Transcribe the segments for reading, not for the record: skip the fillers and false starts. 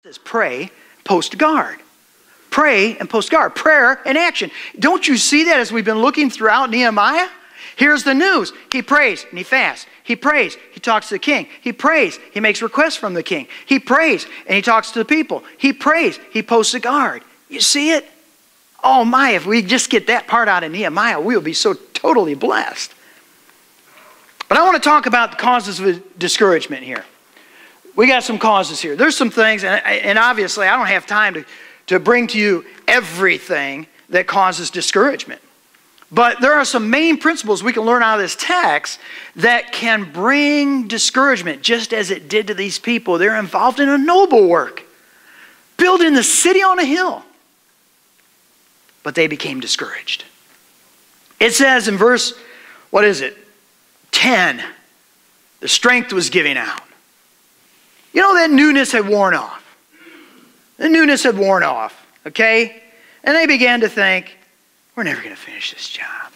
says pray, post guard. Pray and post guard. Prayer and action. Don't you see that as we've been looking throughout Nehemiah? Here's the news. He prays and he fasts. He prays. He talks to the king. He prays. He makes requests from the king. He prays and he talks to the people. He prays. He posts a guard. You see it? Oh my, if we just get that part out of Nehemiah, we will be so totally blessed. But I want to talk about the causes of discouragement here. We got some causes here. There's some things, and obviously I don't have time to bring to you everything that causes discouragement. But there are some main principles we can learn out of this text that can bring discouragement, just as it did to these people. They're involved in a noble work, building the city on a hill. But they became discouraged. It says in verse, 10, the strength was giving out. You know, that newness had worn off. The newness had worn off, okay? And they began to think, we're never going to finish this job.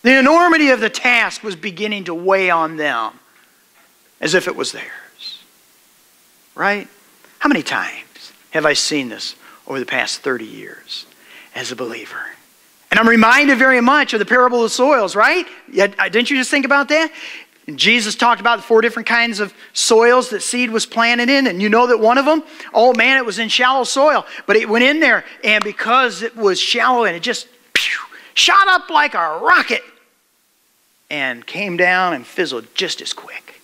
The enormity of the task was beginning to weigh on them as if it was theirs. Right? How many times have I seen this over the past 30 years as a believer? And I'm reminded very much of the parable of the soils, right? Didn't you just think about that? And Jesus talked about the 4 different kinds of soils that seed was planted in. And you know that one of them, oh man, it was in shallow soil. But it went in there, and because it was shallow, and it just shot up like a rocket and came down and fizzled just as quick.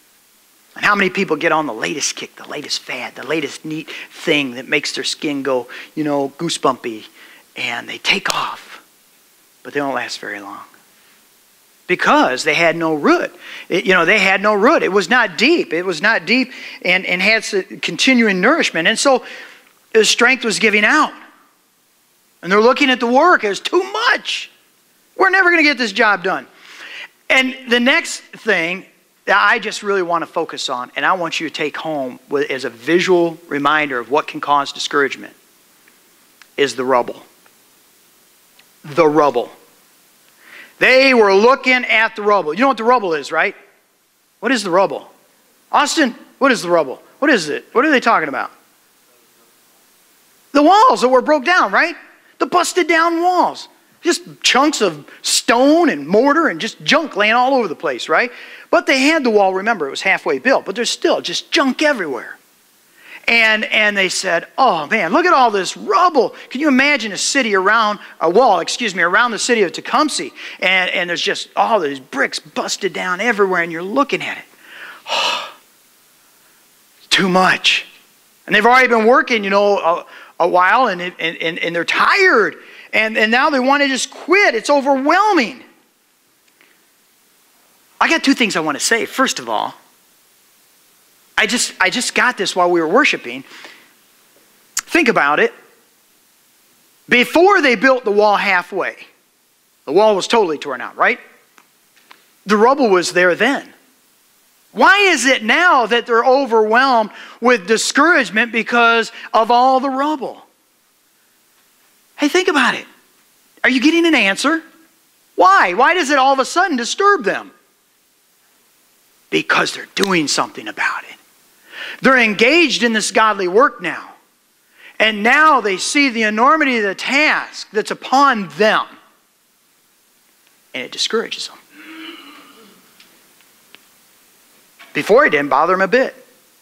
And how many people get on the latest kick, the latest fad, the latest neat thing that makes their skin go, goosebumpy, and they take off, but they don't last very long. Because they had no root. They had no root. It was not deep. It was not deep and had continuing nourishment. And so the strength was giving out. And they're looking at the work as too much. We're never going to get this job done. And the next thing that I just really want to focus on, and I want you to take home as a visual reminder of what can cause discouragement, is the rubble. The rubble. They were looking at the rubble. You know what the rubble is, right? What is the rubble? Austin, what is the rubble? What is it? What are they talking about? The walls that were broke down, right? The busted down walls. Just chunks of stone and mortar and just junk laying all over the place, right? But they had the wall, remember, it was halfway built, but there's still just junk everywhere. And they said, oh man, look at all this rubble. Can you imagine around the city of Tecumseh, and there's just all these bricks busted down everywhere, and you're looking at it. Oh, too much. And they've already been working, a while, and they're tired. And now they want to just quit. It's overwhelming. I got 2 things I want to say. First of all, I just got this while we were worshiping. Think about it. Before they built the wall halfway, the wall was totally torn out, right? The rubble was there then. Why is it now that they're overwhelmed with discouragement because of all the rubble? Hey, think about it. Are you getting an answer? Why? Why does it all of a sudden disturb them? Because they're doing something about it. They're engaged in this godly work now. And now they see the enormity of the task that's upon them. And it discourages them. Before it didn't bother them a bit.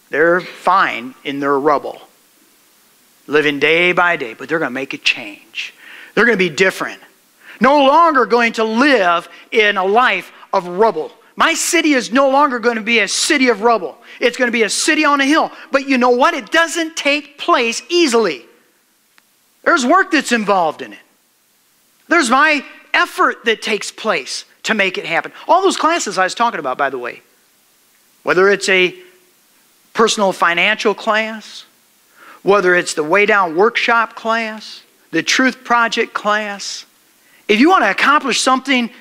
They're fine in their rubble. Living day by day. But they're going to make a change. They're going to be different. No longer going to live in a life of rubble. My city is no longer going to be a city of rubble. It's going to be a city on a hill. But you know what? It doesn't take place easily. There's work that's involved in it. There's my effort that takes place to make it happen. All those classes I was talking about, by the way. Whether it's a personal financial class, whether it's the Way Down workshop class, the Truth Project class. If you want to accomplish something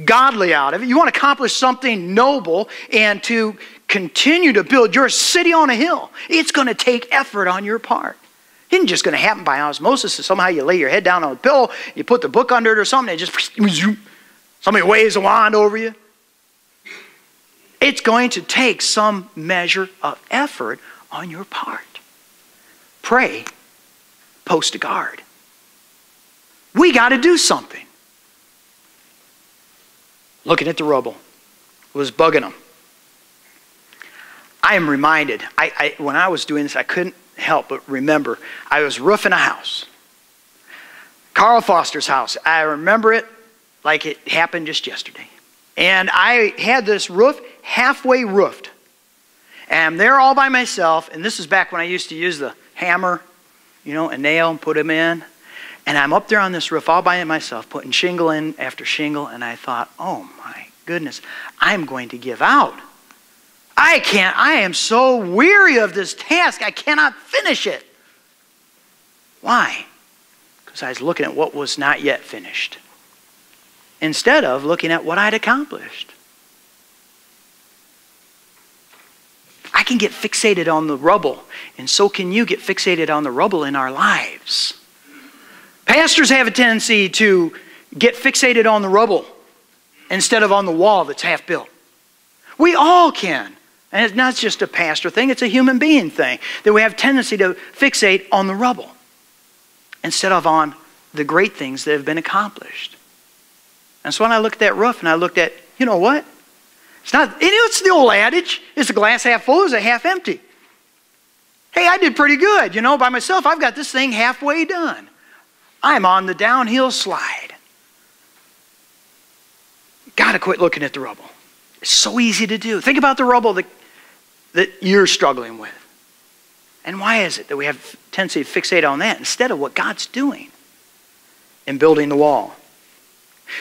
godly out of it, you want to accomplish something noble and to continue to build your city on a hill, it's going to take effort on your part. It isn't just going to happen by osmosis. So somehow you lay your head down on a pillow, you put the book under it or something, and just somebody waves a wand over you. It's going to take some measure of effort on your part. pray, post a guard. We got to do something. Looking at the rubble was bugging them. I am reminded, when I was doing this, I couldn't help but remember, I was roofing a house. Carl Foster's house. I remember it like it happened just yesterday. And I had this roof halfway roofed. And I'm there all by myself. And this is back when I used to use the hammer, a nail and put them in. And I'm up there on this roof all by myself, putting shingle in after shingle. And I thought, oh my goodness, I'm going to give out. I am so weary of this task, I cannot finish it. Why? Because I was looking at what was not yet finished, instead of looking at what I'd accomplished. I can get fixated on the rubble, and so can you get fixated on the rubble in our lives. Pastors have a tendency to get fixated on the rubble instead of on the wall that's half built. We all can. And it's not just a pastor thing, it's a human being thing. That we have tendency to fixate on the rubble instead of on the great things that have been accomplished. And so when I looked at that roof and I looked at, you know what? It's the old adage, it's a glass half full, it's a half empty. Hey, I did pretty good. By myself, I've got this thing halfway done. I'm on the downhill slide. Got to quit looking at the rubble. It's so easy to do. Think about the rubble that you're struggling with. And why is it that we have a tendency to fixate on that instead of what God's doing in building the wall?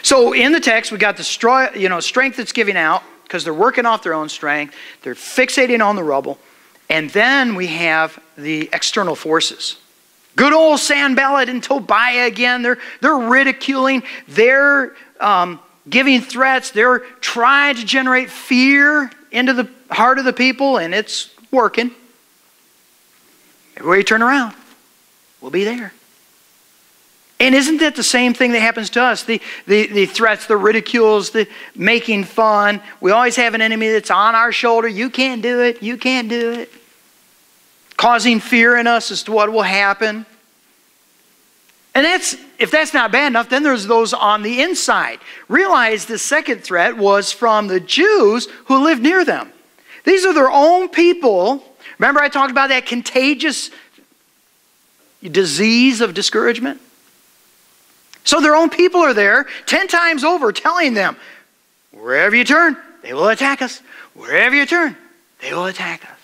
So in the text, we got the strength that's giving out because they're working off their own strength. They're fixating on the rubble. And then we have the external forces. Good old Sanballat and Tobiah again. They're ridiculing. They're giving threats. They're trying to generate fear into the heart of the people, and it's working. Everywhere you turn around, we'll be there. And isn't that the same thing that happens to us? The threats, the ridicules, the making fun. We always have an enemy that's on our shoulder. You can't do it. You can't do it. Causing fear in us as to what will happen. And if that's not bad enough, then there's those on the inside. Realize the second threat was from the Jews who lived near them. These are their own people. Remember I talked about that contagious disease of discouragement? So their own people are there 10 times over telling them, wherever you turn, they will attack us. Wherever you turn, they will attack us.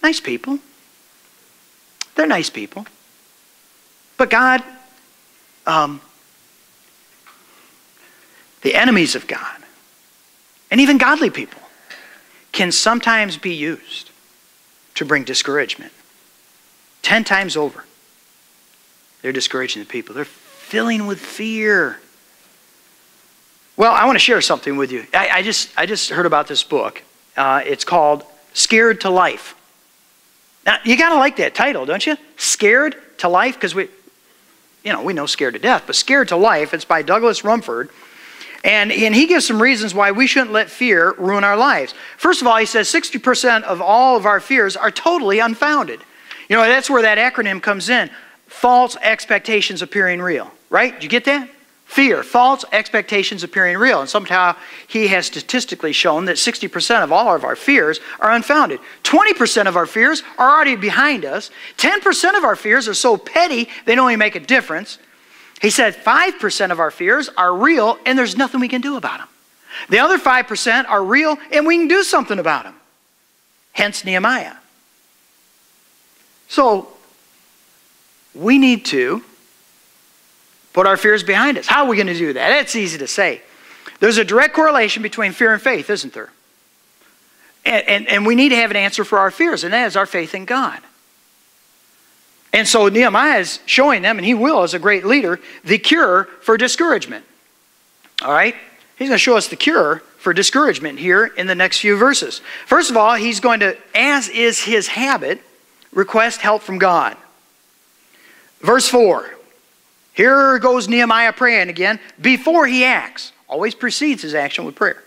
Nice people. They're nice people. But God, the enemies of God, and even godly people, can sometimes be used to bring discouragement. 10 times over. They're discouraging the people. They're filling with fear. Well, I want to share something with you. I just heard about this book. It's called Scared to Life. Now, you got to like that title, don't you? Scared to Life, because we know Scared to Death, but Scared to Life. It's by Douglas Rumford. And he gives some reasons why we shouldn't let fear ruin our lives. First of all, he says 60% of all of our fears are totally unfounded. That's where that acronym comes in. False expectations appearing real. Right? Did you get that? Fear. False expectations appearing real. And somehow he has statistically shown that 60% of all of our fears are unfounded. 20% of our fears are already behind us. 10% of our fears are so petty they don't even make a difference. He said 5% of our fears are real and there's nothing we can do about them. The other 5% are real and we can do something about them. Hence Nehemiah. So we need to put our fears behind us. How are we going to do that? It's easy to say. There's a direct correlation between fear and faith, isn't there? And we need to have an answer for our fears, and that is our faith in God. And so Nehemiah is showing them, and he will as a great leader, the cure for discouragement. All right? He's going to show us the cure for discouragement here in the next few verses. First of all, he's going to, as is his habit, request help from God. Verse 4. Here goes Nehemiah praying again before he acts. Always precedes his action with prayer.